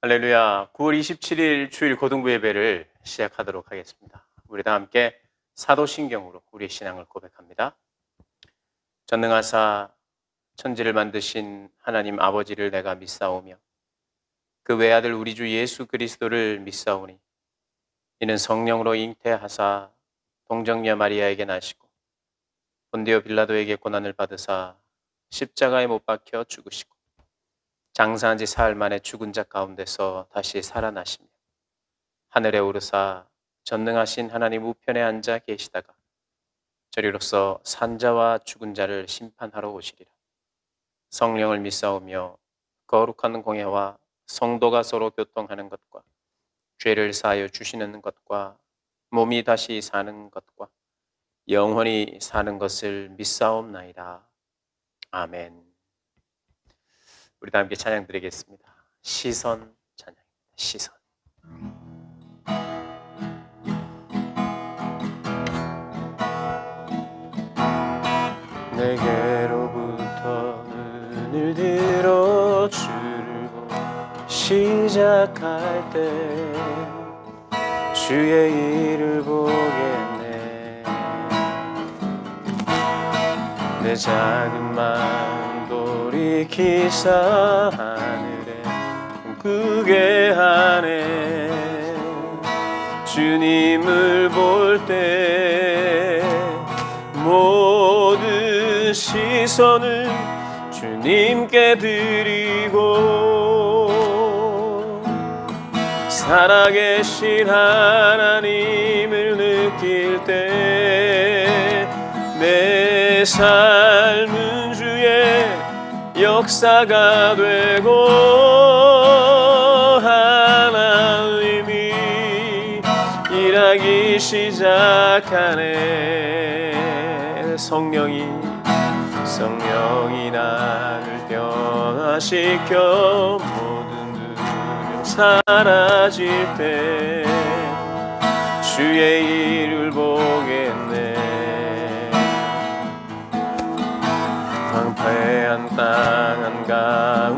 할렐루야. 9월 27일 주일 고등부 예배를 시작하도록 하겠습니다. 우리 다 함께 사도신경으로 우리의 신앙을 고백합니다. 전능하사 천지를 만드신 하나님 아버지를 내가 믿사오며 그 외아들 우리 주 예수 그리스도를 믿사오니 이는 성령으로 잉태하사 동정녀 마리아에게 나시고 본디오 빌라도에게 고난을 받으사 십자가에 못 박혀 죽으시고 장사한 지 사흘 만에 죽은 자 가운데서 다시 살아나시며 하늘에 오르사 전능하신 하나님 우편에 앉아 계시다가 저리로서 산자와 죽은 자를 심판하러 오시리라. 성령을 믿사오며 거룩한 공예와 성도가 서로 교통하는 것과 죄를 사하여 주시는 것과 몸이 다시 사는 것과 영원히 사는 것을 믿사옵나이다. 아멘. 우리 다 함께 찬양 드리겠습니다. 시선 찬양입니다. 시선. 내게로부터 눈을 들어 주를 보기 시작할 때 주의 일을 보겠네. 내 작은 마음 돌이키사 하늘에 꿈꾸게 하네. 주님을 볼 때 모든 시선을 주님께 드리고 살아계신 하나님을 느낄 때 내 삶은 주의 역사가 되고 하나님이 일하기 시작하네. 성령이 나를 변화시켜 모든 두려움 사라질 때 주의 일을 보겠네. 황폐한 땅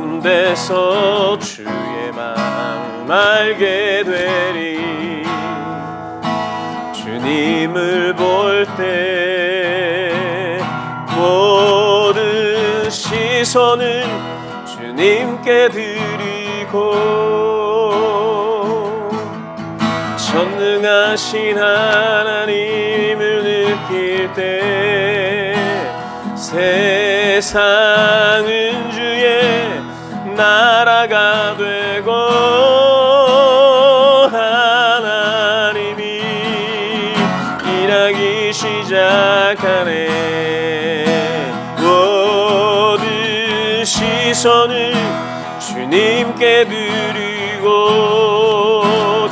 한가운데서 주의 마음 알게 되리. 주님을 볼 때 모든 시선을 주님께 드리고 전능하신 하나님을 느낄 때 세상은 주의 나라가 되고 하나님이 일하기 시작하네. 모든 시선을 주님께 드리고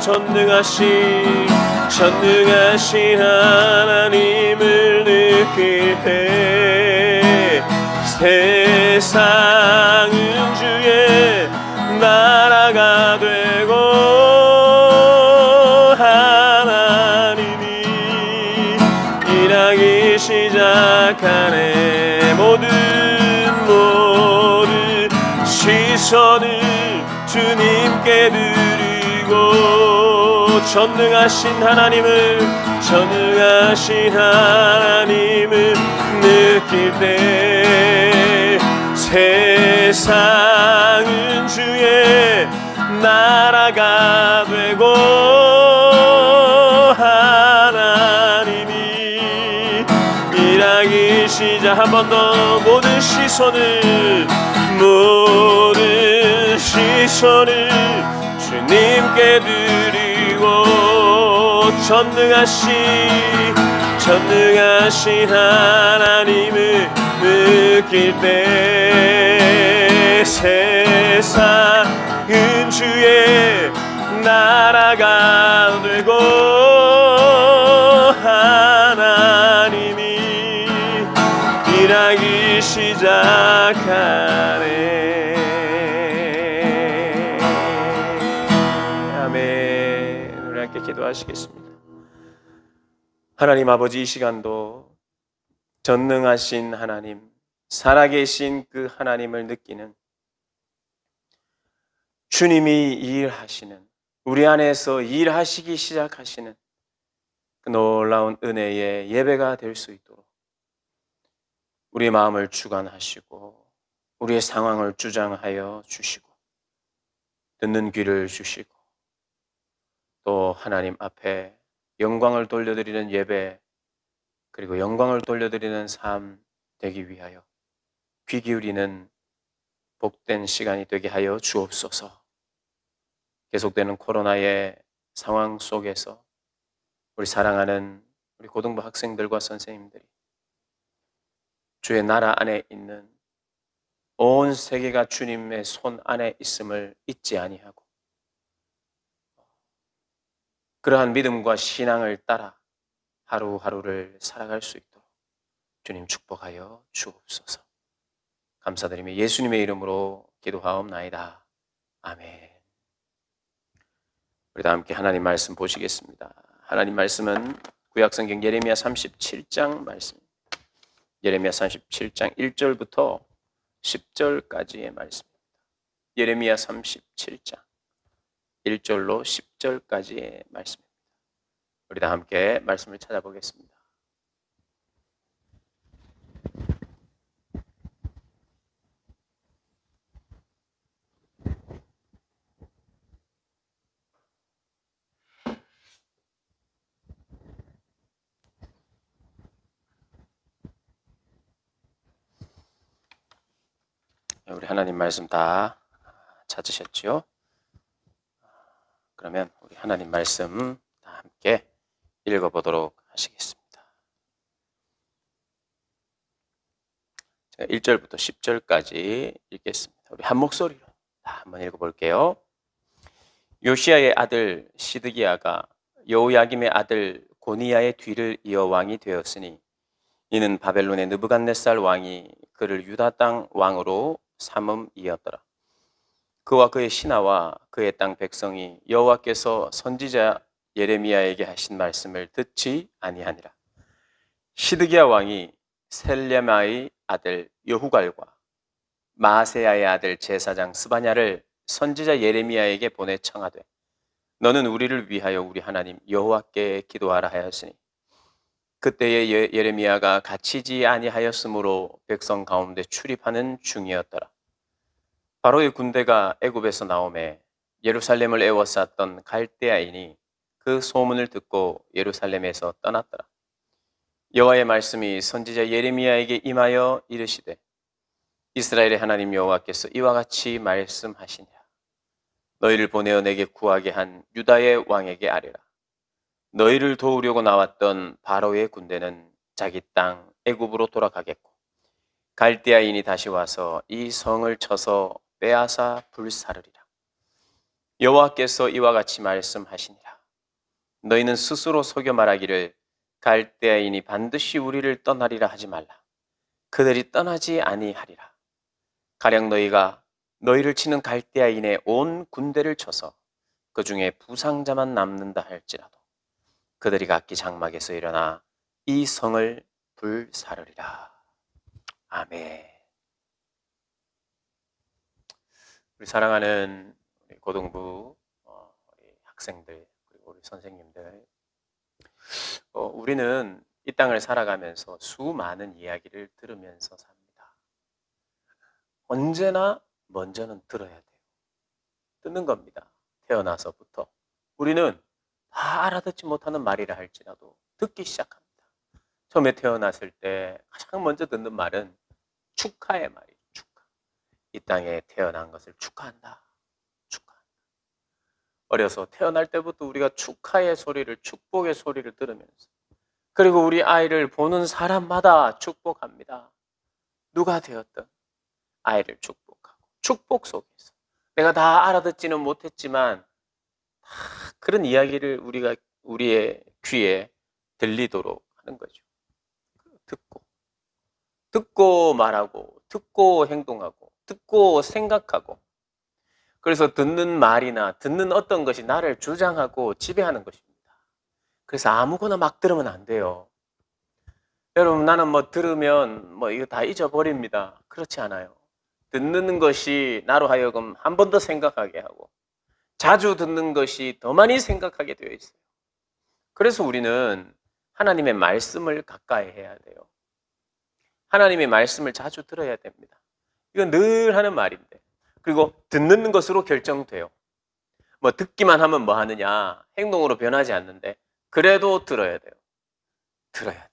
전능하신 하나님을 느낄 때 세상은 주의 나라가 되고 하나님이 일하기 시작하네. 모든 시선을 주님께 드리고 전능하신 하나님을 느낄 때 세상은 주의 나라가 되고 하나님이 일하기 시작. 한 번 더 모든 시선을 주님께 드리고 전능하신 하나님을 느낄 때 세상은 주의 나라가 되고 하나님이 일하기 시작하네. 아멘. 우리 함께 기도하시겠습니다. 하나님 아버지, 이 시간도 전능하신 하나님, 살아계신 그 하나님을 느끼는 주님이 일하시는, 우리 안에서 일하시기 시작하시는 그 놀라운 은혜의 예배가 될 수 있도록 우리의 마음을 주관하시고 우리의 상황을 주장하여 주시고 듣는 귀를 주시고 또 하나님 앞에 영광을 돌려드리는 예배 그리고 영광을 돌려드리는 삶 되기 위하여 귀 기울이는 복된 시간이 되게 하여 주옵소서. 계속되는 코로나의 상황 속에서 우리 사랑하는 우리 고등부 학생들과 선생님들이 주의 나라 안에 있는 온 세계가 주님의 손 안에 있음을 잊지 아니하고 그러한 믿음과 신앙을 따라 하루하루를 살아갈 수 있도록 주님 축복하여 주옵소서. 감사드리며 예수님의 이름으로 기도하옵나이다. 아멘. 우리 다 함께 하나님 말씀 보시겠습니다. 하나님 말씀은 구약성경 예레미야 37장 말씀입니다. 예레미야 37장 1절부터 10절까지의 말씀입니다. 예레미야 37장 1절로 10절까지의 말씀입니다. 우리 다 함께 말씀을 찾아보겠습니다. 우리 하나님 말씀 다 찾으셨죠? 그러면 우리 하나님 말씀 다 함께 읽어보도록 하시겠습니다. 제가 1절부터 10절까지 읽겠습니다. 우리 한 목소리로 다 한번 읽어볼게요. 요시야의 아들 시드기야가 여호야김의 아들 고니야의 뒤를 이어 왕이 되었으니 이는 바벨론의 느부갓네살 왕이 그를 유다 땅 왕으로 삼음이었더라. 그와 그의 신하와 그의 땅 백성이 여호와께서 선지자 예레미야에게 하신 말씀을 듣지 아니하니라. 시드기야 왕이 셀레마의 아들 여후갈과 마세야의 아들 제사장 스바냐를 선지자 예레미야에게 보내 청하되 너는 우리를 위하여 우리 하나님 여호와께 기도하라 하였으니 그때에 예레미야가 갇히지 아니하였으므로 백성 가운데 출입하는 중이었더라. 바로의 군대가 애굽에서 나오매 예루살렘을 에워쌌던 갈대아인이 그 소문을 듣고 예루살렘에서 떠났더라. 여호와의 말씀이 선지자 예레미야에게 임하여 이르시되 이스라엘의 하나님 여호와께서 이와 같이 말씀하시니라. 너희를 보내어 내게 구하게 한 유다의 왕에게 아뢰라. 너희를 도우려고 나왔던 바로의 군대는 자기 땅 애굽으로 돌아가겠고 갈대아인이 다시 와서 이 성을 쳐서 빼앗아 불사르리라. 여호와께서 이와 같이 말씀하시니라. 너희는 스스로 속여 말하기를 갈대아인이 반드시 우리를 떠나리라 하지 말라. 그들이 떠나지 아니하리라. 가령 너희가 너희를 치는 갈대아인의 온 군대를 쳐서 그 중에 부상자만 남는다 할지라도 그들이 각기 장막에서 일어나 이 성을 불사르리라. 아멘. 우리 사랑하는 우리 고등부 우리 학생들 그리고 우리 선생님들, 우리는 이 땅을 살아가면서 수많은 이야기를 들으면서 삽니다. 언제나 먼저는 들어야 돼요. 듣는 겁니다. 태어나서부터 우리는 다 알아듣지 못하는 말이라 할지라도 듣기 시작합니다. 처음에 태어났을 때 가장 먼저 듣는 말은 축하의 말이에요. 축하. 이 땅에 태어난 것을 축하한다. 축하한다. 어려서 태어날 때부터 우리가 축하의 소리를, 축복의 소리를 들으면서, 그리고 우리 아이를 보는 사람마다 축복합니다. 누가 되었든 아이를 축복하고, 축복 속에서 내가 다 알아듣지는 못했지만 다 그런 이야기를 우리의 귀에 들리도록 하는 거죠. 듣고 말하고, 듣고 행동하고, 듣고 생각하고, 그래서 듣는 말이나 듣는 어떤 것이 나를 주장하고 지배하는 것입니다. 그래서 아무거나 막 들으면 안 돼요. 여러분, 나는 들으면 이거 다 잊어버립니다. 그렇지 않아요. 듣는 것이 나로 하여금 한 번 더 생각하게 하고 자주 듣는 것이 더 많이 생각하게 되어 있어요. 그래서 우리는 하나님의 말씀을 가까이 해야 돼요. 하나님의 말씀을 자주 들어야 됩니다. 이건 늘 하는 말인데. 그리고 듣는 것으로 결정돼요. 뭐 듣기만 하면 뭐 하느냐, 행동으로 변하지 않는데 그래도 들어야 돼요. 들어야 돼요.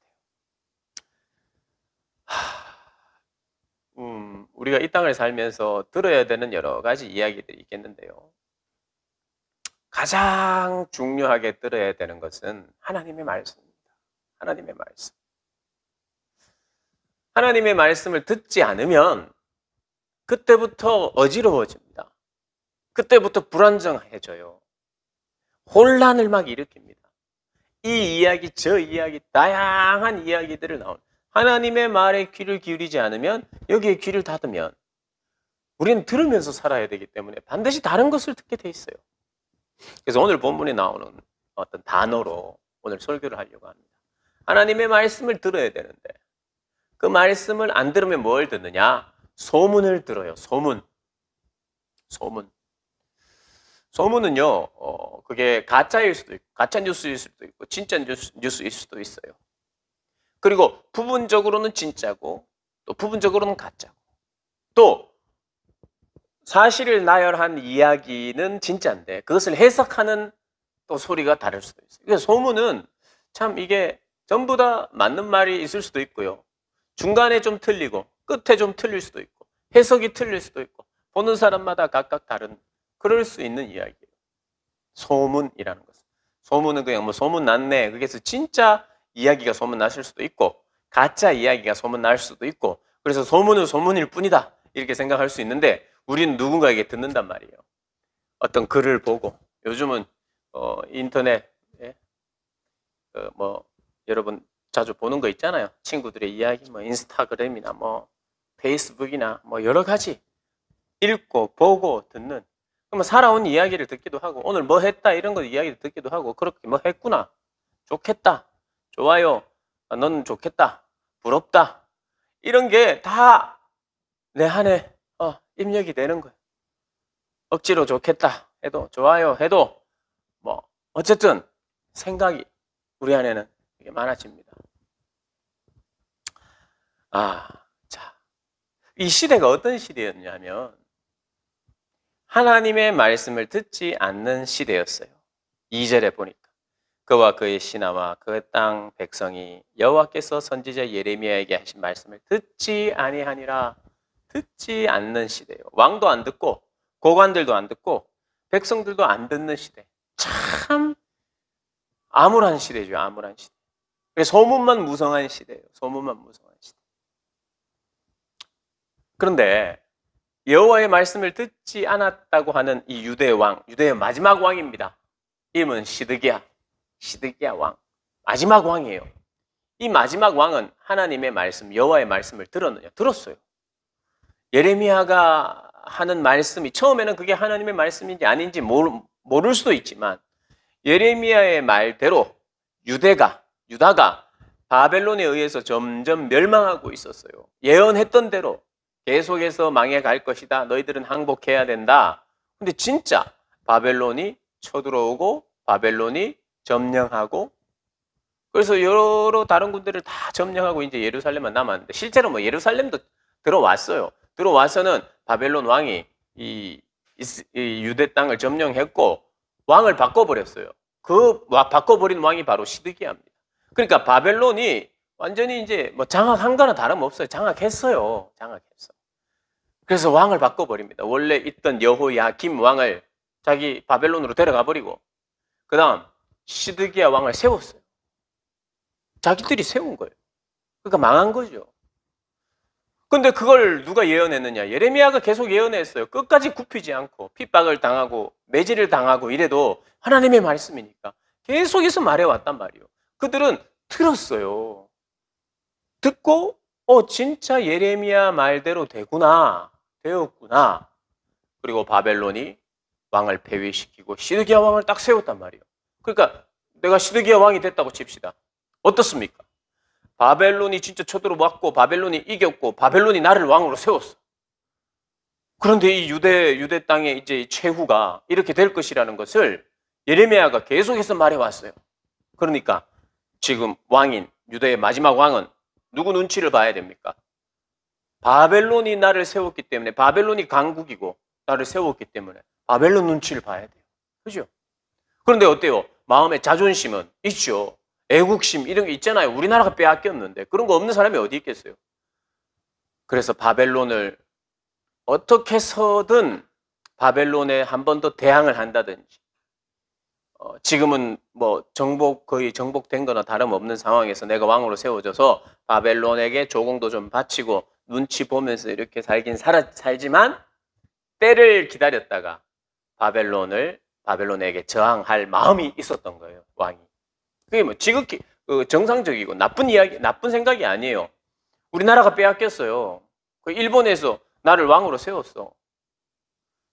우리가 이 땅을 살면서 들어야 되는 여러 가지 이야기들이 있겠는데요. 가장 중요하게 들어야 되는 것은 하나님의 말씀입니다. 하나님의 말씀. 하나님의 말씀을 듣지 않으면 그때부터 어지러워집니다. 그때부터 불안정해져요. 혼란을 막 일으킵니다. 이 이야기, 저 이야기, 다양한 이야기들을 나오는 하나님의 말에 귀를 기울이지 않으면 여기에 귀를 닫으면 우리는 들으면서 살아야 되기 때문에 반드시 다른 것을 듣게 돼 있어요. 그래서 오늘 본문에 나오는 어떤 단어로 오늘 설교를 하려고 합니다. 하나님의 말씀을 들어야 되는데 그 말씀을 안 들으면 뭘 듣느냐? 소문을 들어요. 소문. 소문은요, 그게 가짜일 수도 있고, 가짜 뉴스일 수도 있고, 진짜 뉴스일 수도 있어요. 그리고 부분적으로는 진짜고, 또 부분적으로는 가짜고, 또 사실을 나열한 이야기는 진짜인데, 그것을 해석하는 또 소리가 다를 수도 있어요. 그래서 소문은 참 이게 전부 다 맞는 말이 있을 수도 있고요. 중간에 좀 틀리고, 끝에 좀 틀릴 수도 있고, 해석이 틀릴 수도 있고, 보는 사람마다 각각 다른 그럴 수 있는 이야기예요. 소문이라는 것은. 소문은 그냥 뭐 소문 났네. 그래서 진짜 이야기가 소문 났을 수도 있고 가짜 이야기가 소문 날 수도 있고 그래서 소문은 소문일 뿐이다. 이렇게 생각할 수 있는데 우리는 누군가에게 듣는단 말이에요. 어떤 글을 보고 요즘은 인터넷에 뭐 여러분 자주 보는 거 있잖아요. 친구들의 이야기 뭐 인스타그램이나 뭐 페이스북이나 뭐 여러 가지 읽고 보고 듣는 그러면 살아온 이야기를 듣기도 하고 오늘 뭐 했다 이런 거 이야기를 듣기도 하고 그렇게 뭐 했구나 좋겠다 좋아요 넌 좋겠다 부럽다 이런 게 다 내 안에 입력이 되는 거예요. 억지로 좋겠다 해도 좋아요 해도 뭐 어쨌든 생각이 우리 안에는 이게 많아집니다. 자, 이 시대가 어떤 시대였냐면 하나님의 말씀을 듣지 않는 시대였어요. 2절에 보니까 그와 그의 신하와 그 땅 백성이 여호와께서 선지자 예레미야에게 하신 말씀을 듣지 아니하니라. 듣지 않는 시대예요. 왕도 안 듣고 고관들도 안 듣고 백성들도 안 듣는 시대. 참 암울한 시대죠. 암울한 시대. 소문만 무성한 시대예요. 소문만 무성한 시대. 그런데 여호와의 말씀을 듣지 않았다고 하는 이 유대의 왕, 유대의 마지막 왕입니다. 이름은 시드기야 왕. 마지막 왕이에요. 이 마지막 왕은 하나님의 말씀, 여호와의 말씀을 들었느냐? 들었어요. 예레미야가 하는 말씀이 처음에는 그게 하나님의 말씀인지 아닌지 모를 수도 있지만 예레미야의 말대로 유다가 바벨론에 의해서 점점 멸망하고 있었어요. 예언했던 대로 계속해서 망해갈 것이다. 너희들은 항복해야 된다. 근데 진짜 바벨론이 쳐들어오고 바벨론이 점령하고 그래서 여러 다른 군대를 다 점령하고 이제 예루살렘만 남았는데 실제로 뭐 예루살렘도 들어왔어요. 들어와서는 바벨론 왕이 이 유대 땅을 점령했고 왕을 바꿔버렸어요. 그 바꿔버린 왕이 바로 시드기야입니다. 그러니까 바벨론이 완전히 이제 뭐 장악한 거나 다름없어요. 장악했어요. 그래서 왕을 바꿔버립니다. 원래 있던 여호야김 왕을 자기 바벨론으로 데려가 버리고 그 다음 시드기야 왕을 세웠어요. 자기들이 세운 거예요. 그러니까 망한 거죠. 근데 그걸 누가 예언했느냐? 예레미야가 계속 예언했어요. 끝까지 굽히지 않고 핍박을 당하고 매질을 당하고 이래도 하나님의 말씀이니까 계속해서 말해왔단 말이에요. 그들은 들었어요. 듣고 진짜 예레미야 말대로 되었구나. 그리고 바벨론이 왕을 폐위시키고 시드기야 왕을 딱 세웠단 말이에요. 그러니까 내가 시드기야 왕이 됐다고 칩시다. 어떻습니까? 바벨론이 진짜 쳐들어왔고 바벨론이 이겼고 바벨론이 나를 왕으로 세웠어. 그런데 이 유대 땅의 이제 최후가 이렇게 될 것이라는 것을 예레미야가 계속해서 말해왔어요. 그러니까 지금 왕인 유대의 마지막 왕은 누구 눈치를 봐야 됩니까? 바벨론이 나를 세웠기 때문에, 바벨론이 강국이고 나를 세웠기 때문에 바벨론 눈치를 봐야 돼요. 그죠? 그런데 어때요? 마음의 자존심은 있죠. 애국심 이런 게 있잖아요. 우리나라가 빼앗겼는데 그런 거 없는 사람이 어디 있겠어요? 그래서 바벨론을 어떻게 해서든 바벨론에 한 번 더 대항을 한다든지, 지금은 뭐 거의 정복된 거나 다름없는 상황에서 내가 왕으로 세워져서 바벨론에게 조공도 좀 바치고 눈치 보면서 이렇게 살지만 때를 기다렸다가 바벨론에게 저항할 마음이 있었던 거예요, 왕이. 그게 뭐 지극히 정상적이고 나쁜 생각이 아니에요. 우리나라가 빼앗겼어요. 일본에서 나를 왕으로 세웠어.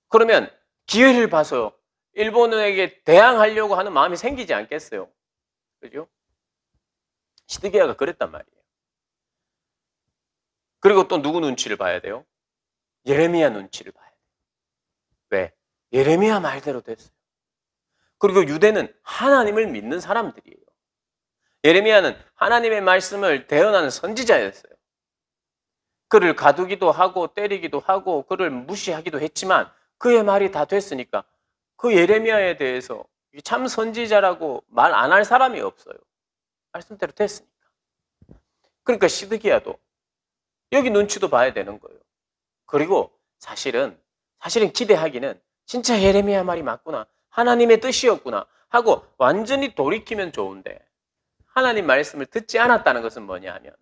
그러면 기회를 봐서 일본에게 대항하려고 하는 마음이 생기지 않겠어요? 그죠? 시드기야가 그랬단 말이에요. 그리고 또 누구 눈치를 봐야 돼요? 예레미야 눈치를 봐야 돼요. 왜? 예레미야 말대로 됐어요. 그리고 유대는 하나님을 믿는 사람들이에요. 예레미야는 하나님의 말씀을 대언하는 선지자였어요. 그를 가두기도 하고 때리기도 하고 그를 무시하기도 했지만 그의 말이 다 됐으니까 그 예레미야에 대해서 참 선지자라고 말 안 할 사람이 없어요. 말씀대로 됐으니까. 그러니까 시드기야도 여기 눈치도 봐야 되는 거예요. 그리고 사실은 기대하기는 진짜 예레미야 말이 맞구나. 하나님의 뜻이었구나 하고 완전히 돌이키면 좋은데 하나님 말씀을 듣지 않았다는 것은 뭐냐 하면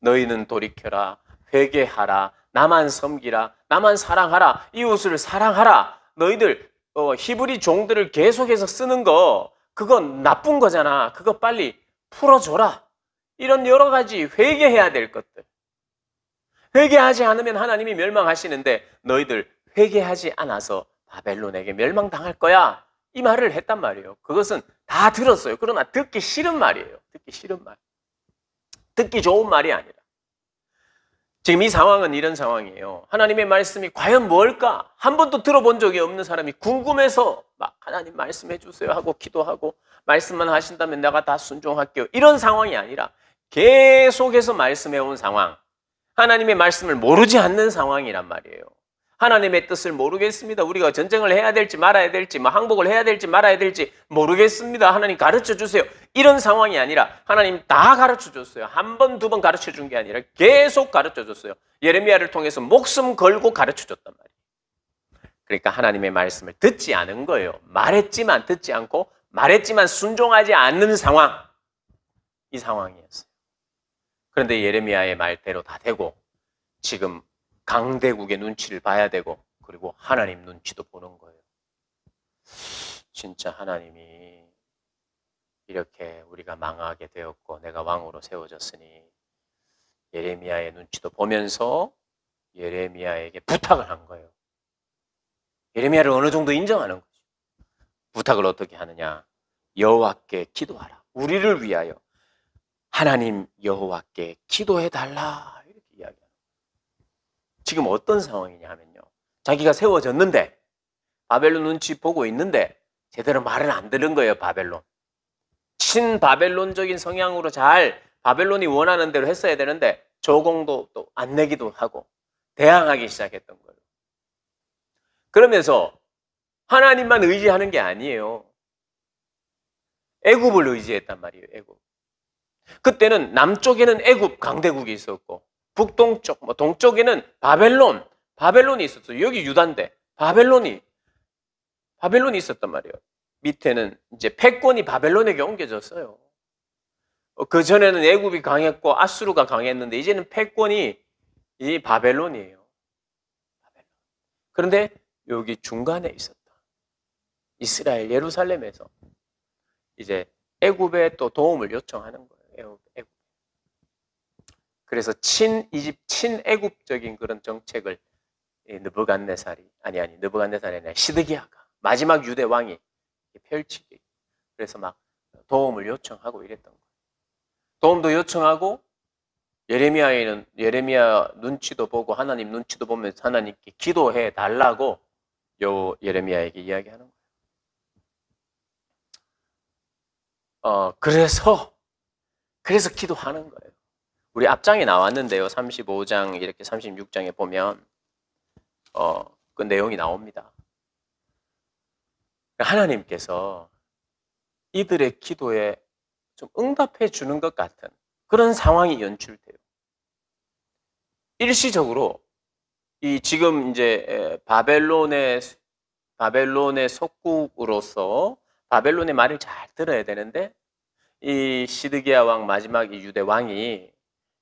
너희는 돌이켜라. 회개하라. 나만 섬기라. 나만 사랑하라. 이웃을 사랑하라. 너희들 히브리 종들을 계속해서 쓰는 거 그건 나쁜 거잖아. 그거 빨리 풀어줘라. 이런 여러 가지 회개해야 될 것들. 회개하지 않으면 하나님이 멸망하시는데 너희들 회개하지 않아서 바벨론에게 멸망당할 거야. 이 말을 했단 말이에요. 그것은 다 들었어요. 그러나 듣기 싫은 말이에요. 듣기 싫은 말. 듣기 좋은 말이 아니라. 지금 이 상황은 이런 상황이에요. 하나님의 말씀이 과연 뭘까? 한 번도 들어본 적이 없는 사람이 궁금해서 막 하나님 말씀해 주세요 하고 기도하고 말씀만 하신다면 내가 다 순종할게요. 이런 상황이 아니라 계속해서 말씀해 온 상황. 하나님의 말씀을 모르지 않는 상황이란 말이에요. 하나님의 뜻을 모르겠습니다. 우리가 전쟁을 해야 될지 말아야 될지, 항복을 해야 될지 말아야 될지 모르겠습니다. 하나님 가르쳐 주세요. 이런 상황이 아니라 하나님 다 가르쳐 줬어요. 한 번, 두 번 가르쳐 준 게 아니라 계속 가르쳐 줬어요. 예레미야를 통해서 목숨 걸고 가르쳐 줬단 말이에요. 그러니까 하나님의 말씀을 듣지 않은 거예요. 말했지만 듣지 않고 말했지만 순종하지 않는 상황. 이 상황이었어요. 그런데 예레미야의 말대로 다 되고 지금 강대국의 눈치를 봐야 되고 그리고 하나님 눈치도 보는 거예요. 진짜 하나님이 이렇게 우리가 망하게 되었고 내가 왕으로 세워졌으니 예레미야의 눈치도 보면서 예레미야에게 부탁을 한 거예요. 예레미야를 어느 정도 인정하는 거죠. 부탁을 어떻게 하느냐? 여호와께 기도하라. 우리를 위하여 하나님 여호와께 기도해달라. 이렇게 이야기합니다. 지금 어떤 상황이냐 하면요. 자기가 세워졌는데 바벨론 눈치 보고 있는데 제대로 말을 안 들은 거예요. 바벨론. 친바벨론적인 성향으로 잘 바벨론이 원하는 대로 했어야 되는데 조공도 또 안 내기도 하고 대항하기 시작했던 거예요. 그러면서 하나님만 의지하는 게 아니에요. 애굽을 의지했단 말이에요. 애굽. 그때는 남쪽에는 애굽 강대국이 있었고 북동쪽, 동쪽에는 바벨론이 있었어요. 여기 유다인데 바벨론이 있었단 말이에요. 밑에는 이제 패권이 바벨론에게 옮겨졌어요. 그 전에는 애굽이 강했고 아수르가 강했는데 이제는 패권이 이 바벨론이에요. 그런데 여기 중간에 있었다. 이스라엘 예루살렘에서 이제 애굽에 또 도움을 요청하는 거예요. 애굽. 그래서 친애굽적인 그런 정책을 느부갓네살이 아니라 시드기야가 마지막 유대 왕이 펼치기. 그래서 막 도움을 요청하고 이랬던 거예요. 도움도 요청하고 예레미야 눈치도 보고 하나님 눈치도 보면서 하나님께 기도해 달라고 요 예레미야에게 이야기하는 거예요. 그래서 기도하는 거예요. 우리 앞장에 나왔는데요. 35장 이렇게 36장에 보면 그 내용이 나옵니다. 하나님께서 이들의 기도에 좀 응답해 주는 것 같은 그런 상황이 연출돼요. 일시적으로 이 지금 이제 바벨론의 속국으로서 바벨론의 말을 잘 들어야 되는데 이 시드기야 왕 마지막 이 유대 왕이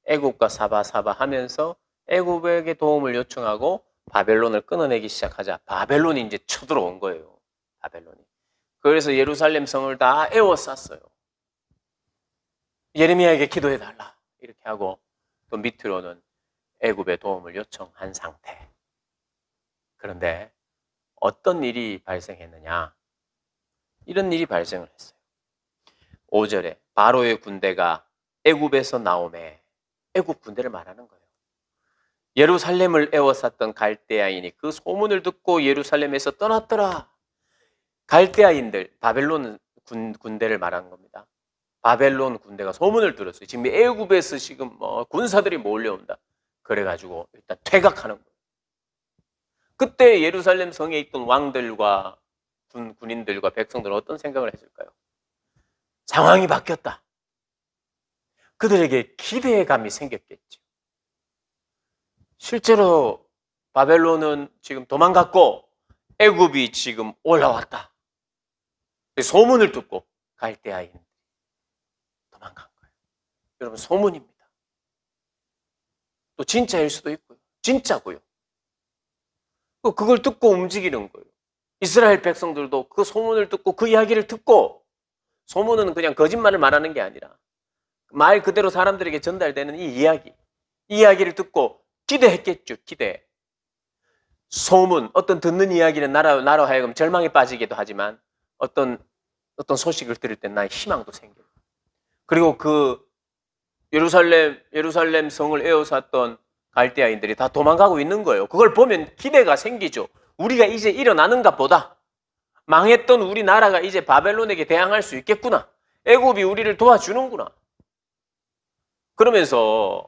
애굽과 사바 하면서 애굽에게 도움을 요청하고 바벨론을 끊어내기 시작하자 바벨론이 이제 쳐들어온 거예요. 바벨론이. 그래서 예루살렘 성을 다 에워쌌어요. 예레미야에게 기도해달라 이렇게 하고 또 밑으로는 애굽의 도움을 요청한 상태. 그런데 어떤 일이 발생했느냐? 이런 일이 발생을 했어요. 5절에 바로의 군대가 애굽에서 나오매 애굽 군대를 말하는 거예요. 예루살렘을 에워쌌던 갈대아인이 그 소문을 듣고 예루살렘에서 떠났더라. 갈대아인들, 바벨론 군대를 말하는 겁니다. 바벨론 군대가 소문을 들었어요. 지금 애굽에서 지금 군사들이 몰려온다. 그래가지고 일단 퇴각하는 거예요. 그때 예루살렘 성에 있던 왕들과 군인들과 백성들은 어떤 생각을 했을까요? 상황이 바뀌었다. 그들에게 기대감이 생겼겠죠. 실제로 바벨론은 지금 도망갔고 애굽이 지금 올라왔다. 소문을 듣고 갈대아인 도망간 거예요. 여러분 소문입니다. 또 진짜일 수도 있고요. 진짜고요. 그걸 듣고 움직이는 거예요. 이스라엘 백성들도 그 소문을 듣고 그 이야기를 듣고 소문은 그냥 거짓말을 말하는 게 아니라 말 그대로 사람들에게 전달되는 이 이야기를 듣고 기대했겠죠. 기대. 소문, 어떤 듣는 이야기는 나로 하여금 절망에 빠지기도 하지만 어떤 소식을 들을 때 나의 희망도 생겨요. 그리고 그 예루살렘 성을 에워쌌던 갈대아인들이 다 도망가고 있는 거예요. 그걸 보면 기대가 생기죠. 우리가 이제 일어나는가 보다. 망했던 우리 나라가 이제 바벨론에게 대항할 수 있겠구나. 애굽이 우리를 도와주는구나. 그러면서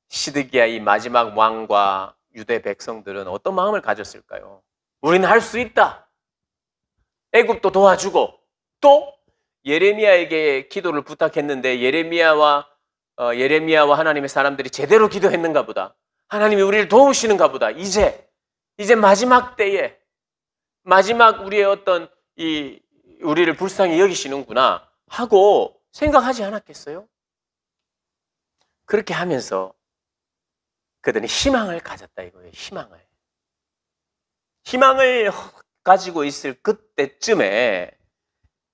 시드기야 이 마지막 왕과 유대 백성들은 어떤 마음을 가졌을까요? 우리는 할 수 있다. 애굽도 도와주고 또 예레미야에게 기도를 부탁했는데 예레미야와 하나님의 사람들이 제대로 기도했는가 보다. 하나님이 우리를 도우시는가 보다. 이제 마지막 때에 마지막 우리의 어떤 우리를 불쌍히 여기시는구나 하고 생각하지 않았겠어요? 그렇게 하면서 그들은 희망을 가졌다 이거예요. 희망을 가지고 있을 그때쯤에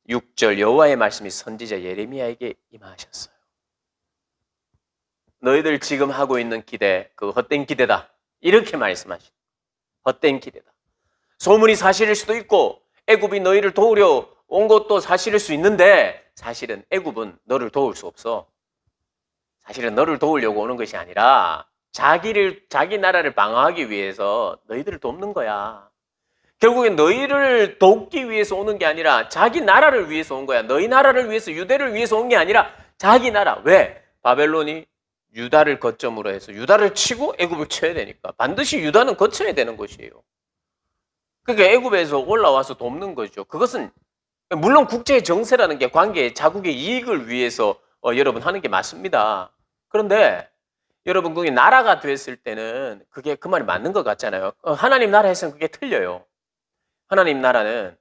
6절 여호와의 말씀이 선지자 예레미야에게 임하셨어요. 너희들 지금 하고 있는 기대, 그 헛된 기대다. 이렇게 말씀하시죠. 헛된 기대다. 소문이 사실일 수도 있고 애굽이 너희를 도우려 온 것도 사실일 수 있는데 사실은 애굽은 너를 도울 수 없어. 사실은 너를 도우려고 오는 것이 아니라 자기 나라를 방어하기 위해서 너희들을 돕는 거야. 결국엔 너희를 돕기 위해서 오는 게 아니라 자기 나라를 위해서 온 거야. 너희 나라를 위해서, 유대를 위해서 온 게 아니라 자기 나라. 왜? 바벨론이 유다를 거점으로 해서 유다를 치고 애굽을 쳐야 되니까 반드시 유다는 거쳐야 되는 것이에요. 그러니까 애굽에서 올라와서 돕는 거죠. 그것은 물론 국제 정세라는 게 관계, 자국의 이익을 위해서 여러분 하는 게 맞습니다. 그런데 여러분 그게 나라가 됐을 때는 그게 그 말이 맞는 것 같잖아요. 하나님 나라에서는 그게 틀려요. 하나님 나라는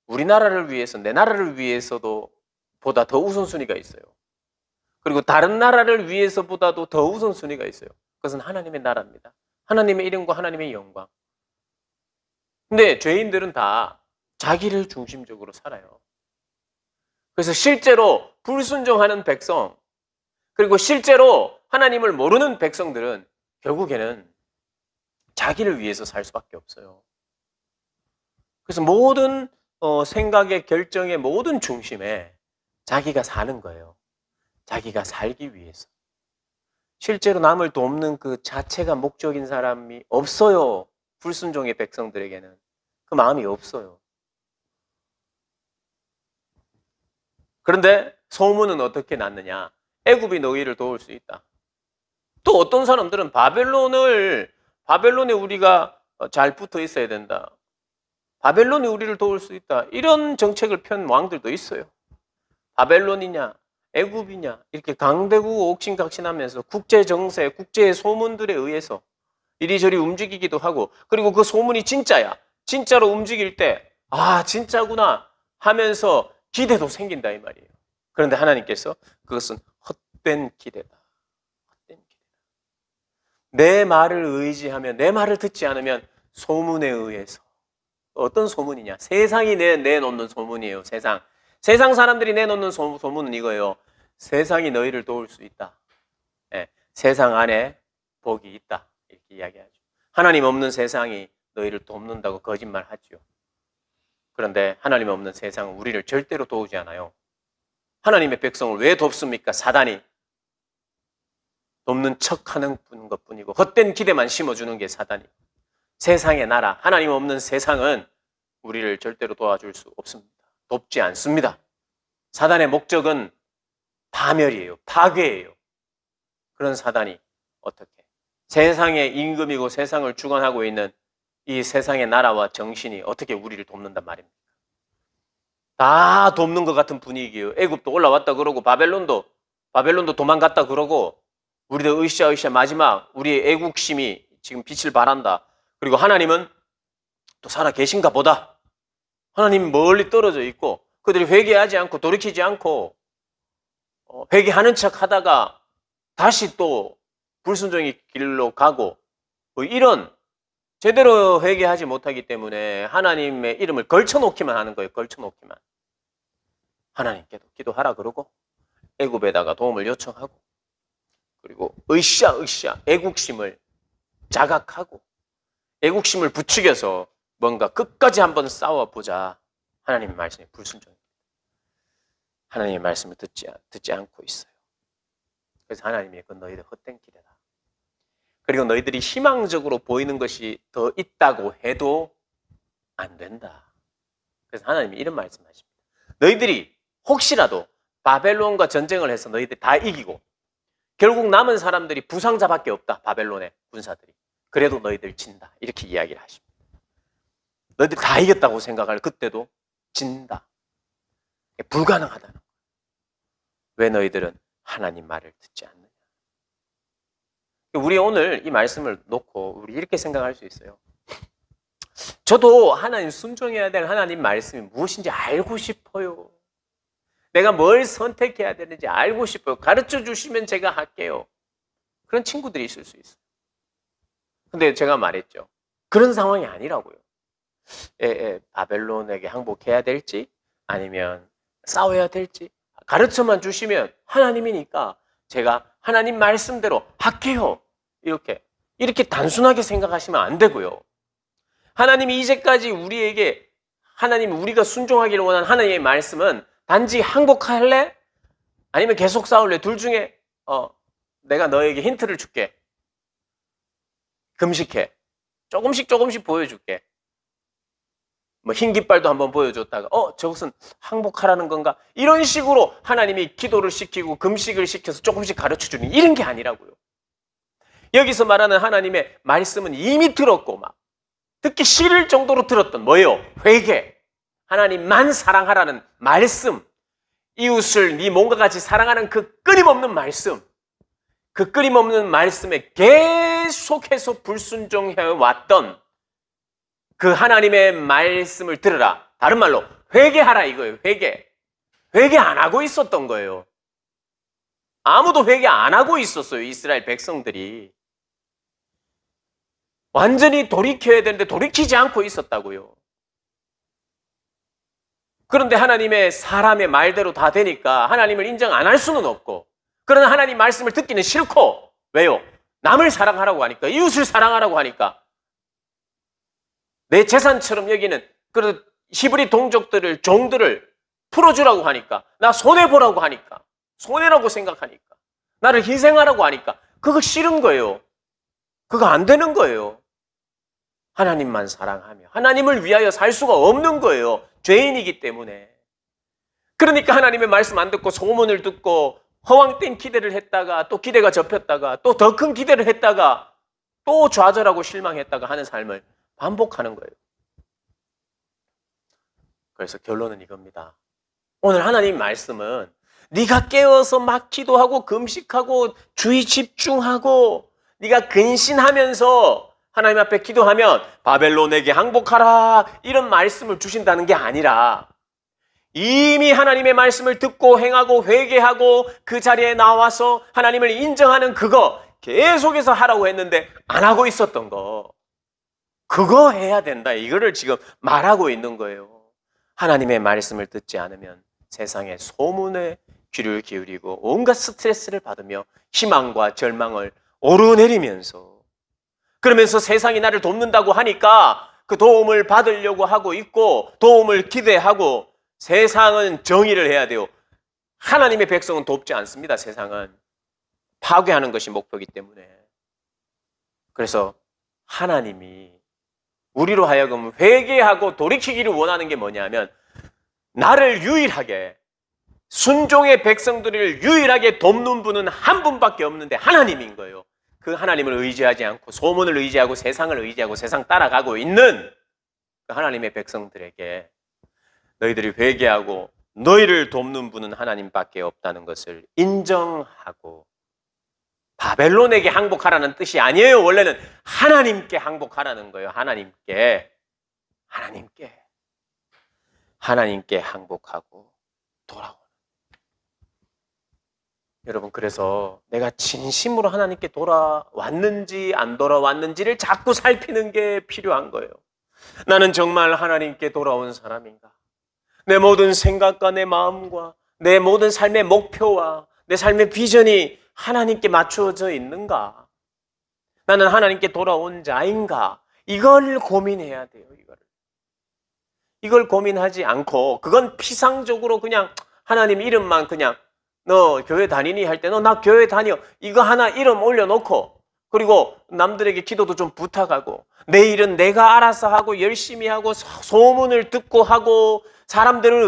우리나라를 위해서, 내 나라를 위해서도 보다 더 우선순위가 있어요. 그리고 다른 나라를 위해서보다도 더 우선순위가 있어요. 그것은 하나님의 나라입니다. 하나님의 이름과 하나님의 영광. 근데 죄인들은 다 자기를 중심적으로 살아요. 그래서 실제로 불순종하는 백성, 그리고 실제로 하나님을 모르는 백성들은 결국에는 자기를 위해서 살 수밖에 없어요. 그래서 모든 생각의 결정의 모든 중심에 자기가 사는 거예요. 자기가 살기 위해서. 실제로 남을 돕는 그 자체가 목적인 사람이 없어요. 불순종의 백성들에게는 그 마음이 없어요. 그런데 소문은 어떻게 났느냐? 애굽이 너희를 도울 수 있다. 또 어떤 사람들은 바벨론에 우리가 잘 붙어 있어야 된다. 바벨론이 우리를 도울 수 있다. 이런 정책을 편 왕들도 있어요. 바벨론이냐, 애굽이냐 이렇게 강대국 옥신각신하면서 국제 정세, 국제 소문들에 의해서 이리저리 움직이기도 하고, 그리고 그 소문이 진짜야. 진짜로 움직일 때 진짜구나 하면서 기대도 생긴다 이 말이에요. 그런데 하나님께서 그것은 헛된 기대다. 헛된 기대다. 내 말을 의지하면, 내 말을 듣지 않으면 소문에 의해서, 어떤 소문이냐? 세상이 내놓는 소문이에요. 세상 사람들이 내놓는 소문은 이거예요. 세상이 너희를 도울 수 있다. 네, 세상 안에 복이 있다. 이렇게 이야기하죠. 하나님 없는 세상이 너희를 돕는다고 거짓말하죠. 그런데 하나님 없는 세상은 우리를 절대로 도우지 않아요. 하나님의 백성을 왜 돕습니까? 사단이 돕는 척하는 것뿐이고 헛된 기대만 심어주는 게 사단이. 세상의 나라, 하나님 없는 세상은 우리를 절대로 도와줄 수 없습니다. 돕지 않습니다. 사단의 목적은 파멸이에요. 파괴예요. 그런 사단이 어떻게 세상의 임금이고 세상을 주관하고 있는 이 세상의 나라와 정신이 어떻게 우리를 돕는단 말입니까? 다 돕는 것 같은 분위기예요. 애굽도 올라왔다 그러고 바벨론도 도망갔다 그러고, 우리도 으쌰으쌰 마지막 우리의 애국심이 지금 빛을 발한다. 그리고 하나님은 또 살아 계신가 보다. 하나님 멀리 떨어져 있고 그들이 회개하지 않고 돌이키지 않고 회개하는 척 하다가 다시 또 불순종의 길로 가고, 이런 제대로 회개하지 못하기 때문에 하나님의 이름을 걸쳐놓기만 하는 거예요. 걸쳐놓기만. 하나님께도 기도하라 그러고 애굽에다가 도움을 요청하고, 그리고 으쌰으쌰 애국심을 자각하고 애국심을 부추겨서 뭔가 끝까지 한번 싸워보자. 하나님의 말씀에 불순종입니다. 하나님의 말씀을 듣지 않고 있어요. 그래서 하나님이 그 너희들 헛된 기대다. 그리고 너희들이 희망적으로 보이는 것이 더 있다고 해도 안 된다. 그래서 하나님이 이런 말씀하십니다. 너희들이 혹시라도 바벨론과 전쟁을 해서 너희들이 다 이기고 결국 남은 사람들이 부상자밖에 없다. 바벨론의 군사들이. 그래도 너희들 진다. 이렇게 이야기를 하십니다. 너희들 다 이겼다고 생각할 그때도 진다. 불가능하다는 거예요. 왜 너희들은 하나님 말을 듣지 않느냐. 우리 오늘 이 말씀을 놓고 우리 이렇게 생각할 수 있어요. 저도 하나님 순종해야 될 하나님 말씀이 무엇인지 알고 싶어요. 내가 뭘 선택해야 되는지 알고 싶어요. 가르쳐 주시면 제가 할게요. 그런 친구들이 있을 수 있어요. 근데 제가 말했죠. 그런 상황이 아니라고요. 바벨론에게 항복해야 될지 아니면 싸워야 될지 가르쳐만 주시면 하나님이니까 제가 하나님 말씀대로 할게요. 이렇게 단순하게 생각하시면 안 되고요. 하나님이 이제까지 우리에게 우리가 순종하기를 원한 하나님의 말씀은 단지 항복할래? 아니면 계속 싸울래? 둘 중에 내가 너에게 힌트를 줄게. 금식해. 조금씩 보여줄게. 흰 깃발도 한번 보여줬다가 저것은 항복하라는 건가? 이런 식으로 하나님이 기도를 시키고 금식을 시켜서 조금씩 가르쳐주는 이런 게 아니라고요. 여기서 말하는 하나님의 말씀은 이미 들었고 막 듣기 싫을 정도로 들었던 뭐예요? 회개. 하나님만 사랑하라는 말씀. 이웃을 네 몸과 같이 사랑하는 그 끊임없는 말씀. 그 끊임없는 말씀에 계속해서 불순종해왔던 그 하나님의 말씀을 들으라. 다른 말로 회개하라 이거예요. 회개 안 하고 있었던 거예요. 아무도 회개 안 하고 있었어요. 이스라엘 백성들이. 완전히 돌이켜야 되는데 돌이키지 않고 있었다고요. 그런데 하나님의 사람의 말대로 다 되니까 하나님을 인정 안 할 수는 없고, 그러나 하나님 말씀을 듣기는 싫고, 왜요? 남을 사랑하라고 하니까, 이웃을 사랑하라고 하니까, 내 재산처럼 여기는 그 히브리 종들을 풀어주라고 하니까, 나 손해보라고 하니까, 손해라고 생각하니까, 나를 희생하라고 하니까 그거 싫은 거예요. 그거 안 되는 거예요. 하나님만 사랑하며 하나님을 위하여 살 수가 없는 거예요. 죄인이기 때문에. 그러니까 하나님의 말씀 안 듣고 소문을 듣고 허황된 기대를 했다가 또 기대가 접혔다가 또 더 큰 기대를 했다가 또 좌절하고 실망했다가 하는 삶을 반복하는 거예요. 그래서 결론은 이겁니다. 오늘 하나님 말씀은 네가 깨어서 막 기도하고 금식하고 주의 집중하고 네가 근신하면서 하나님 앞에 기도하면 바벨론에게 항복하라 이런 말씀을 주신다는 게 아니라 이미 하나님의 말씀을 듣고 행하고 회개하고 그 자리에 나와서 하나님을 인정하는 그거 계속해서 하라고 했는데 안 하고 있었던 거 그거 해야 된다. 이거를 지금 말하고 있는 거예요. 하나님의 말씀을 듣지 않으면 세상의 소문에 귀를 기울이고 온갖 스트레스를 받으며 희망과 절망을 오르내리면서 그러면서 세상이 나를 돕는다고 하니까 그 도움을 받으려고 하고 있고 도움을 기대하고 세상은 정의를 해야 돼요. 하나님의 백성은 돕지 않습니다. 세상은 파괴하는 것이 목표이기 때문에. 그래서 하나님이 우리로 하여금 회개하고 돌이키기를 원하는 게 뭐냐면 나를 유일하게 순종의 백성들을 유일하게 돕는 분은 한 분밖에 없는데 하나님인 거예요. 그 하나님을 의지하지 않고 소문을 의지하고 세상을 의지하고 세상 따라가고 있는 그 하나님의 백성들에게 너희들이 회개하고 너희를 돕는 분은 하나님밖에 없다는 것을 인정하고 바벨론에게 항복하라는 뜻이 아니에요. 원래는 하나님께 항복하라는 거예요. 하나님께 항복하고 돌아오는. 여러분, 그래서 내가 진심으로 하나님께 돌아왔는지 안 돌아왔는지를 자꾸 살피는 게 필요한 거예요. 나는 정말 하나님께 돌아온 사람인가? 내 모든 생각과 내 마음과 내 모든 삶의 목표와 내 삶의 비전이 하나님께 맞추어져 있는가? 나는 하나님께 돌아온 자인가? 이걸 고민해야 돼요. 이걸 고민하지 않고 그건 피상적으로 그냥 하나님 이름만 그냥 너 교회 다니니 할 때 너 나 교회 다녀 이거 하나 이름 올려놓고 그리고 남들에게 기도도 좀 부탁하고 내 일은 내가 알아서 하고 열심히 하고 소문을 듣고 하고 사람들을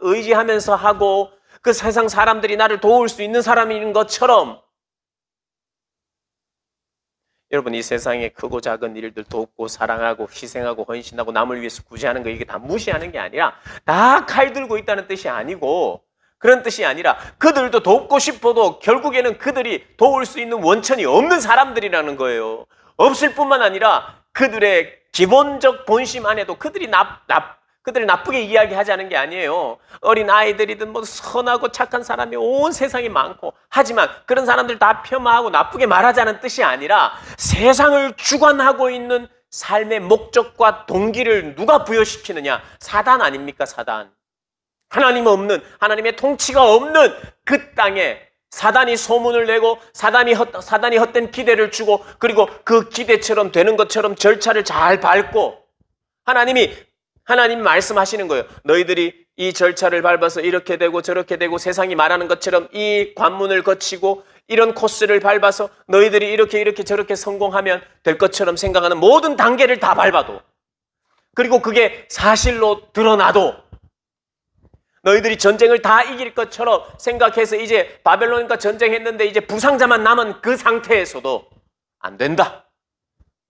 의지하면서 하고 그 세상 사람들이 나를 도울 수 있는 사람인 것처럼 여러분 이 세상의 크고 작은 일들 돕고 사랑하고 희생하고 헌신하고 남을 위해서 구제하는 거 이게 다 무시하는 게 아니라 다 칼 들고 있다는 뜻이 아니고 그런 뜻이 아니라 그들도 돕고 싶어도 결국에는 그들이 도울 수 있는 원천이 없는 사람들이라는 거예요. 없을 뿐만 아니라 그들의 기본적 본심 안에도 그들을 나쁘게 이야기하자는 게 아니에요. 어린 아이들이든 뭐 선하고 착한 사람이 온 세상에 많고 하지만 그런 사람들 다 폄하하고 나쁘게 말하자는 뜻이 아니라 세상을 주관하고 있는 삶의 목적과 동기를 누가 부여시키느냐? 사단 아닙니까? 사단. 하나님 없는 하나님의 통치가 없는 그 땅에 사단이 소문을 내고 사단이 헛된 기대를 주고 그리고 그 기대처럼 되는 것처럼 절차를 잘 밟고 하나님 말씀하시는 거예요. 너희들이 이 절차를 밟아서 이렇게 되고 저렇게 되고 세상이 말하는 것처럼 이 관문을 거치고 이런 코스를 밟아서 너희들이 이렇게 저렇게 성공하면 될 것처럼 생각하는 모든 단계를 다 밟아도 그리고 그게 사실로 드러나도 너희들이 전쟁을 다 이길 것처럼 생각해서 이제 바벨론과 전쟁했는데 이제 부상자만 남은 그 상태에서도 안 된다.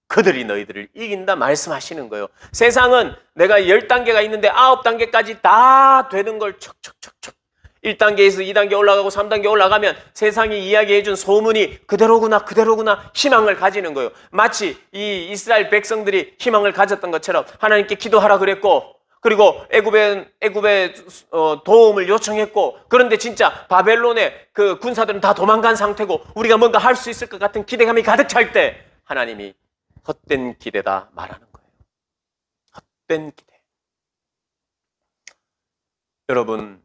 그들이 너희들을 이긴다 말씀하시는 거예요. 세상은 내가 10단계가 있는데 9단계까지 다 되는 걸 척척척척 1단계에서 2단계 올라가고 3단계 올라가면 세상이 이야기해준 소문이 그대로구나 희망을 가지는 거예요. 마치 이 이스라엘 백성들이 희망을 가졌던 것처럼 하나님께 기도하라 그랬고 그리고 애굽의 도움을 요청했고 그런데 진짜 바벨론의 그 군사들은 다 도망간 상태고 우리가 뭔가 할 수 있을 것 같은 기대감이 가득 찰 때 하나님이 헛된 기대다 말하는 거예요. 헛된 기대. 여러분,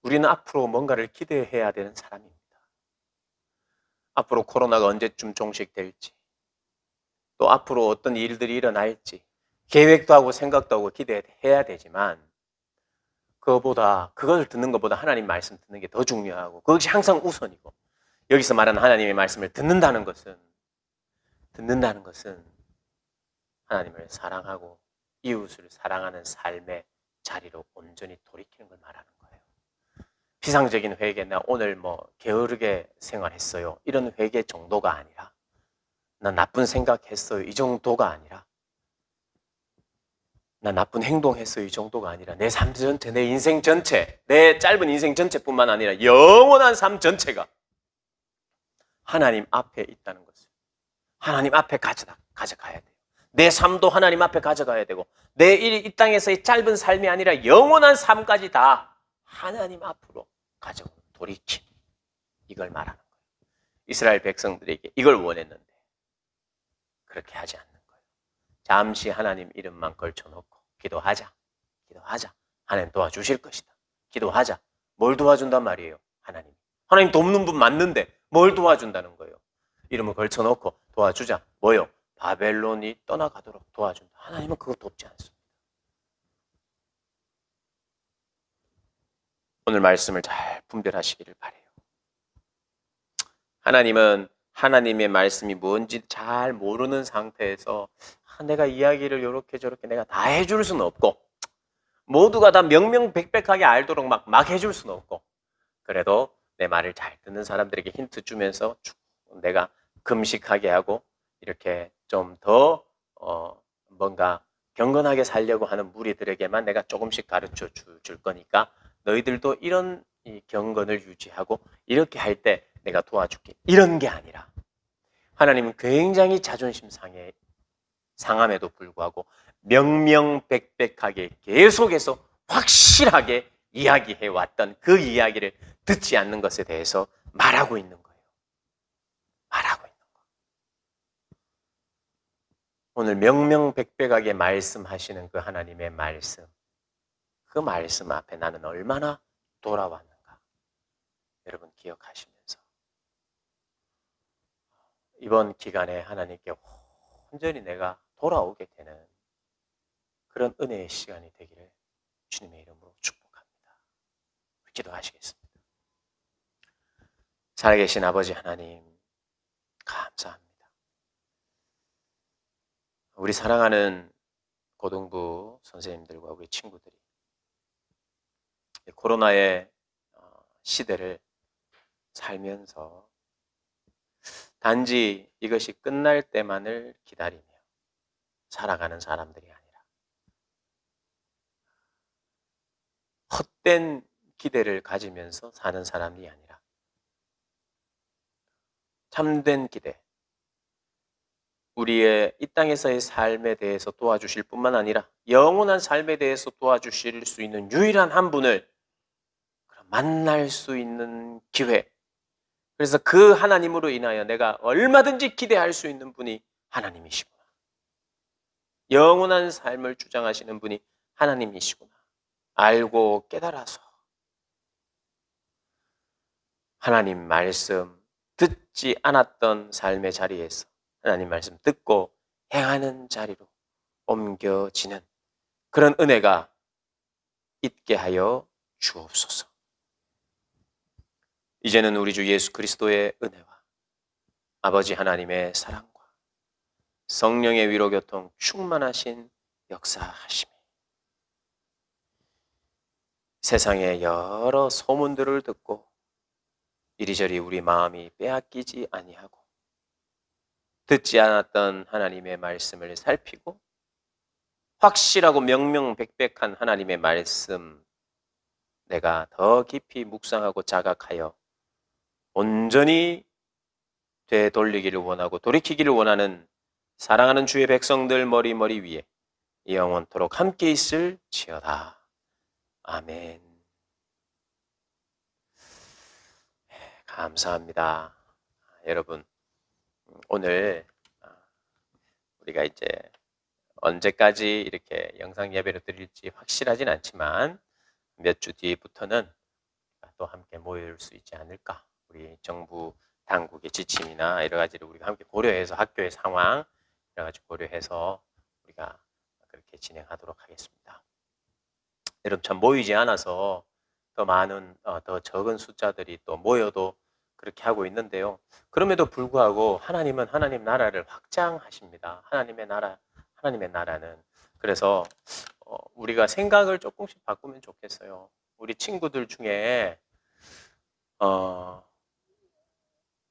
우리는 앞으로 뭔가를 기대해야 되는 사람입니다. 앞으로 코로나가 언제쯤 종식될지, 또 앞으로 어떤 일들이 일어날지 계획도 하고 생각도 하고 기대해야 되지만 그걸 듣는 것보다 하나님 말씀 듣는 게 더 중요하고 그것이 항상 우선이고 여기서 말하는 하나님의 말씀을 듣는다는 것은 하나님을 사랑하고 이웃을 사랑하는 삶의 자리로 온전히 돌이키는 걸 말하는 거예요. 피상적인 회개, 나 오늘 게으르게 생활했어요, 이런 회개 정도가 아니라, 나 나쁜 생각했어요, 이 정도가 아니라, 나 나쁜 행동했어요, 이 정도가 아니라, 내 삶 전체, 내 인생 전체, 내 짧은 인생 전체뿐만 아니라 영원한 삶 전체가 하나님 앞에 있다는 것을 하나님 앞에 가져가야 돼요. 내 삶도 하나님 앞에 가져가야 되고, 내 이 땅에서의 짧은 삶이 아니라 영원한 삶까지 다 하나님 앞으로 가져오는 돌이킴, 이걸 말하는 거예요. 이스라엘 백성들에게 이걸 원했는데 그렇게 하지 않는 거예요. 잠시 하나님 이름만 걸쳐놓고 기도하자. 하나님 도와주실 것이다. 기도하자. 뭘 도와준단 말이에요? 하나님 돕는 분 맞는데 뭘 도와준다는 거예요? 이름을 걸쳐놓고 도와주자. 뭐요? 바벨론이 떠나가도록 도와준다. 하나님은 그거 돕지 않습니다. 오늘 말씀을 잘 분별하시기를 바라요. 하나님은 하나님의 말씀이 뭔지 잘 모르는 상태에서 내가 이야기를 이렇게 저렇게 내가 다 해줄 수는 없고, 모두가 다 명명백백하게 알도록 막 해줄 수는 없고, 그래도 내 말을 잘 듣는 사람들에게 힌트 주면서 내가 금식하게 하고 이렇게 좀 더 뭔가 경건하게 살려고 하는 무리들에게만 내가 조금씩 가르쳐 줄 거니까 너희들도 이런 이 경건을 유지하고 이렇게 할 때 내가 도와줄게, 이런 게 아니라, 하나님은 굉장히 자존심 상함에도 불구하고 명명백백하게 계속해서 확실하게 이야기해 왔던 그 이야기를 듣지 않는 것에 대해서 말하고 있는 거예요. 오늘 명명백백하게 말씀하시는 그 하나님의 말씀, 그 말씀 앞에 나는 얼마나 돌아왔는가, 여러분 기억하시면서 이번 기간에 하나님께 온전히 내가 돌아오게 되는 그런 은혜의 시간이 되기를 주님의 이름으로 축복합니다. 기도하시겠습니다. 살아계신 아버지 하나님, 감사합니다. 우리 사랑하는 고등부 선생님들과 우리 친구들이 코로나의 시대를 살면서 단지 이것이 끝날 때만을 기다리며 살아가는 사람들이 아니라 헛된 기대를 가지면서 사는 사람이 아니라 참된 기대, 우리의 이 땅에서의 삶에 대해서 도와주실 뿐만 아니라 영원한 삶에 대해서 도와주실 수 있는 유일한 한 분을 만날 수 있는 기회, 그래서 그 하나님으로 인하여 내가 얼마든지 기대할 수 있는 분이 하나님이시구나, 영원한 삶을 주장하시는 분이 하나님이시구나 알고 깨달아서 하나님 말씀 듣지 않았던 삶의 자리에서 하나님 말씀 듣고 행하는 자리로 옮겨지는 그런 은혜가 있게 하여 주옵소서. 이제는 우리 주 예수 그리스도의 은혜와 아버지 하나님의 사랑과 성령의 위로교통 충만하신 역사하심이 세상의 여러 소문들을 듣고 이리저리 우리 마음이 빼앗기지 아니하고 듣지 않았던 하나님의 말씀을 살피고 확실하고 명명백백한 하나님의 말씀 내가 더 깊이 묵상하고 자각하여 온전히 되돌리기를 원하고 돌이키기를 원하는 사랑하는 주의 백성들 머리 위에 영원토록 함께 있을지어다. 아멘. 감사합니다. 여러분, 오늘 우리가 이제 언제까지 이렇게 영상 예배를 드릴지 확실하진 않지만 몇 주 뒤부터는 또 함께 모일 수 있지 않을까. 우리 정부 당국의 지침이나 여러 가지를 우리가 함께 고려해서 학교의 상황 여러 가지 고려해서 우리가 그렇게 진행하도록 하겠습니다. 여러분 참 모이지 않아서 더 많은 더 적은 숫자들이 또 모여도 그렇게 하고 있는데요. 그럼에도 불구하고 하나님은 하나님 나라를 확장하십니다. 하나님의 나라는. 그래서 우리가 생각을 조금씩 바꾸면 좋겠어요. 우리 친구들 중에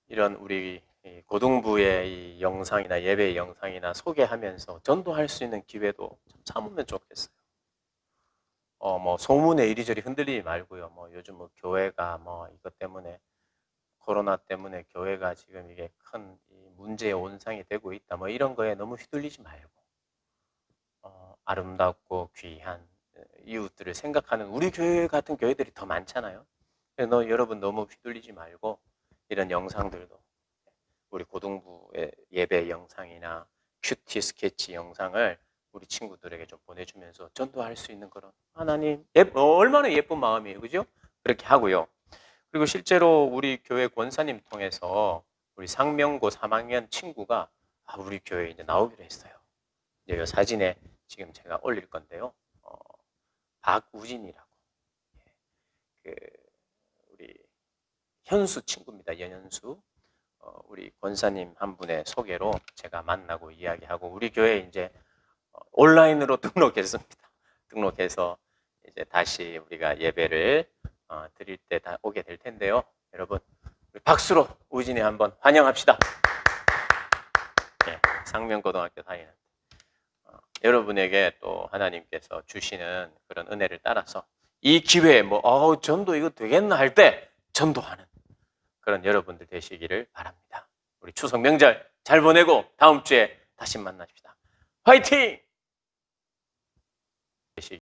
이런 우리 고등부의 이 영상이나 예배 영상이나 소개하면서 전도할 수 있는 기회도 좀 삼으면 좋겠어요. 뭐 소문에 이리저리 흔들리지 말고요. 뭐 요즘 뭐 교회가 뭐 이것 때문에 코로나 때문에 교회가 지금 이게 큰 문제의 온상이 되고 있다. 뭐 이런 거에 너무 휘둘리지 말고 아름답고 귀한 이웃들을 생각하는 우리 교회 같은 교회들이 더 많잖아요. 그래서 여러분 너무 휘둘리지 말고 이런 영상들도 우리 고등부의 예배 영상이나 큐티 스케치 영상을 우리 친구들에게 좀 보내주면서 전도할 수 있는 그런 하나님 얼마나 예쁜 마음이에요, 그죠? 그렇게 하고요. 그리고 실제로 우리 교회 권사님 통해서 우리 상명고 3학년 친구가 우리 교회에 이제 나오기로 했어요. 이제 이 사진에 지금 제가 올릴 건데요. 박우진이라고 그 우리 현수 친구입니다. 연현수. 우리 권사님 한 분의 소개로 제가 만나고 이야기하고 우리 교회에 이제 온라인으로 등록했습니다. 등록해서 이제 다시 우리가 예배를 드릴 때 다 오게 될 텐데요. 여러분 박수로 우진이 한번 환영합시다. 네, 상명고등학교 다니는 여러분에게 또 하나님께서 주시는 그런 은혜를 따라서 이 기회에 전도 이거 되겠나 할 때 전도하는 그런 여러분들 되시기를 바랍니다. 우리 추석 명절 잘 보내고 다음 주에 다시 만나십시다. 화이팅!